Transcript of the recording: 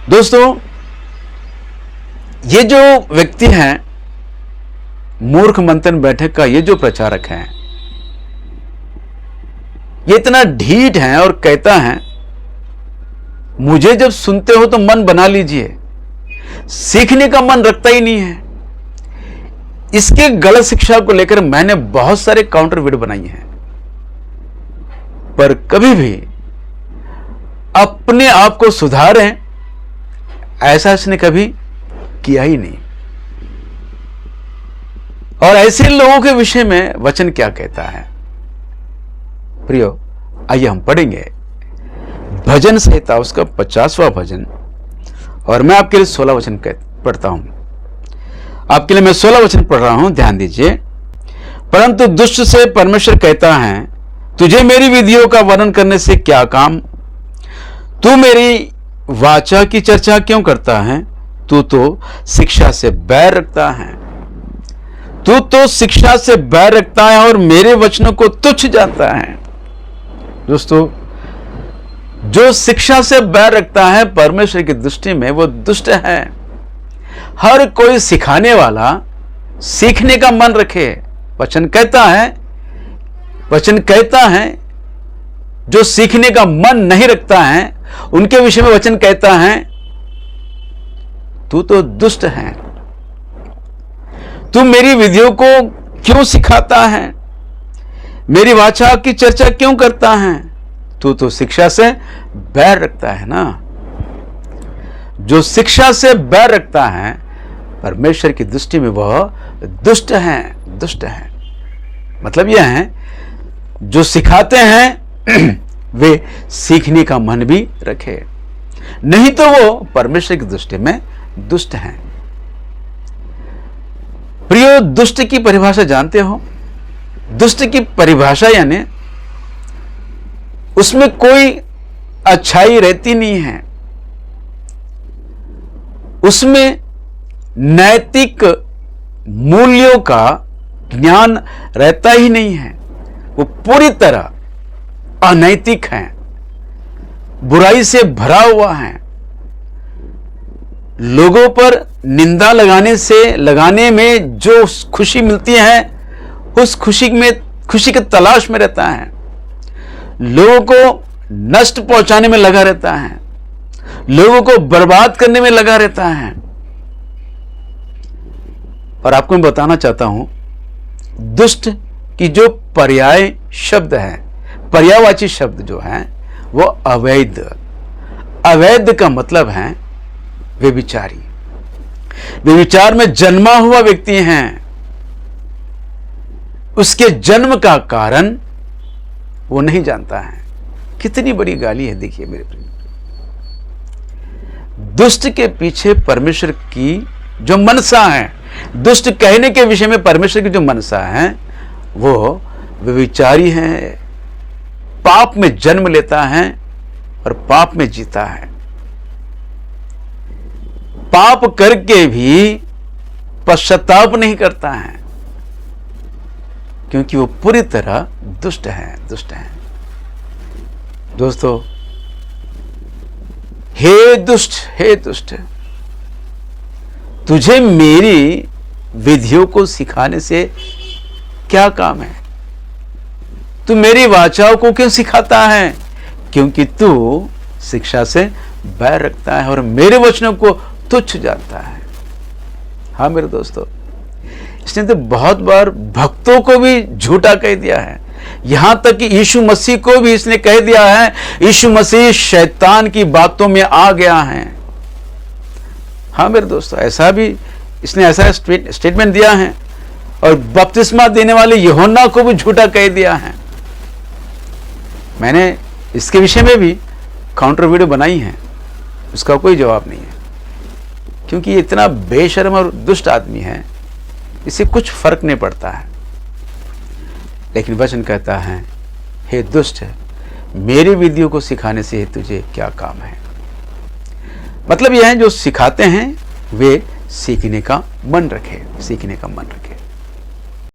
दोस्तों, ये जो व्यक्ति हैं, मूर्ख मंथन बैठक का ये जो प्रचारक हैं, ये इतना ढीठ है और कहता है मुझे जब सुनते हो तो मन बना लीजिए, सीखने का मन रखता ही नहीं है। इसके गलत शिक्षा को लेकर मैंने बहुत सारे काउंटर वीडियो बनाई हैं, पर कभी भी अपने आप को सुधारें ऐसा इसने कभी किया ही नहीं। और ऐसे लोगों के विषय में वचन क्या कहता है? प्रियो, आइए हम पढ़ेंगे भजन संहिता उसका 50वां भजन, और मैं आपके लिए 16 वचन पढ़ता हूं। आपके लिए मैं 16 वचन पढ़ रहा हूं, ध्यान दीजिए। परंतु दुष्ट से परमेश्वर कहता है, तुझे मेरी विधियों का वर्णन करने से क्या काम? तू मेरी वाचा की चर्चा क्यों करता है? तू तो शिक्षा से बैर रखता है। तू तो शिक्षा से बैर रखता है और मेरे वचनों को तुच्छ जानता है। दोस्तों, जो शिक्षा से बैर रखता है परमेश्वर की दृष्टि में वो दुष्ट है। हर कोई सिखाने वाला सीखने का मन रखे। वचन कहता है जो सीखने का मन नहीं रखता है उनके विषय में वचन कहता है तू तो दुष्ट है। तू मेरी विधियों को क्यों सिखाता है? मेरी वाचा की चर्चा क्यों करता है? तू तो शिक्षा से बैर रखता है ना। जो शिक्षा से बैर रखता है परमेश्वर की दृष्टि में वह दुष्ट है। दुष्ट है मतलब यह है जो सिखाते हैं वे सीखने का मन भी रखे, नहीं तो वो परमेश्वर की दृष्टि में दुष्ट हैं। प्रियो, दुष्ट की परिभाषा जानते हो? दुष्ट की परिभाषा यानी उसमें कोई अच्छाई रहती नहीं है, उसमें नैतिक मूल्यों का ज्ञान रहता ही नहीं है। वो पूरी तरह अनैतिक है, बुराई से भरा हुआ है। लोगों पर निंदा लगाने में जो खुशी मिलती है उस खुशी की तलाश में रहता है। लोगों को नष्ट पहुंचाने में लगा रहता है, लोगों को बर्बाद करने में लगा रहता है। और आपको मैं बताना चाहता हूं, दुष्ट की जो पर्याय शब्द है, पर्यायवाची शब्द जो है वो अवैध। अवैध का मतलब है व्यभिचारी। व्यभिचार में जन्मा हुआ व्यक्ति है, उसके जन्म का कारण वो नहीं जानता है। कितनी बड़ी गाली है, देखिए मेरे प्रिय। दुष्ट के पीछे परमेश्वर की जो मनसा है, दुष्ट कहने के विषय में परमेश्वर की जो मनसा है वो व्यभिचारी है, पाप में जन्म लेता है और पाप में जीता है। पाप करके भी पश्चाताप नहीं करता है, क्योंकि वो पूरी तरह दुष्ट है। दुष्ट है। दोस्तों, हे दुष्ट, तुझे मेरी विधियों को सिखाने से क्या काम है? तू मेरी वाचाओं को क्यों सिखाता है? क्योंकि तू शिक्षा से बैर रखता है और मेरे वचनों को तुच्छ जानता है। हाँ मेरे दोस्तों, इसने तो बहुत बार भक्तों को भी झूठा कह दिया है, यहां तक कि यीशु मसीह को भी इसने कह दिया है यीशु मसीह शैतान की बातों में आ गया है। हाँ मेरे दोस्तों, इसने ऐसा स्टेटमेंट दिया है। और बपतिस्मा देने वाले यूहन्ना को भी झूठा कह दिया है। मैंने इसके विषय में भी काउंटर वीडियो बनाई है, उसका कोई जवाब नहीं है, क्योंकि ये इतना बेशर्म और दुष्ट आदमी है, इससे कुछ फर्क नहीं पड़ता है। लेकिन वचन कहता है, हे दुष्ट, मेरी विधियों को सिखाने से तुझे क्या काम है? मतलब यह है जो सिखाते हैं वे सीखने का मन रखे, सीखने का मन रखे।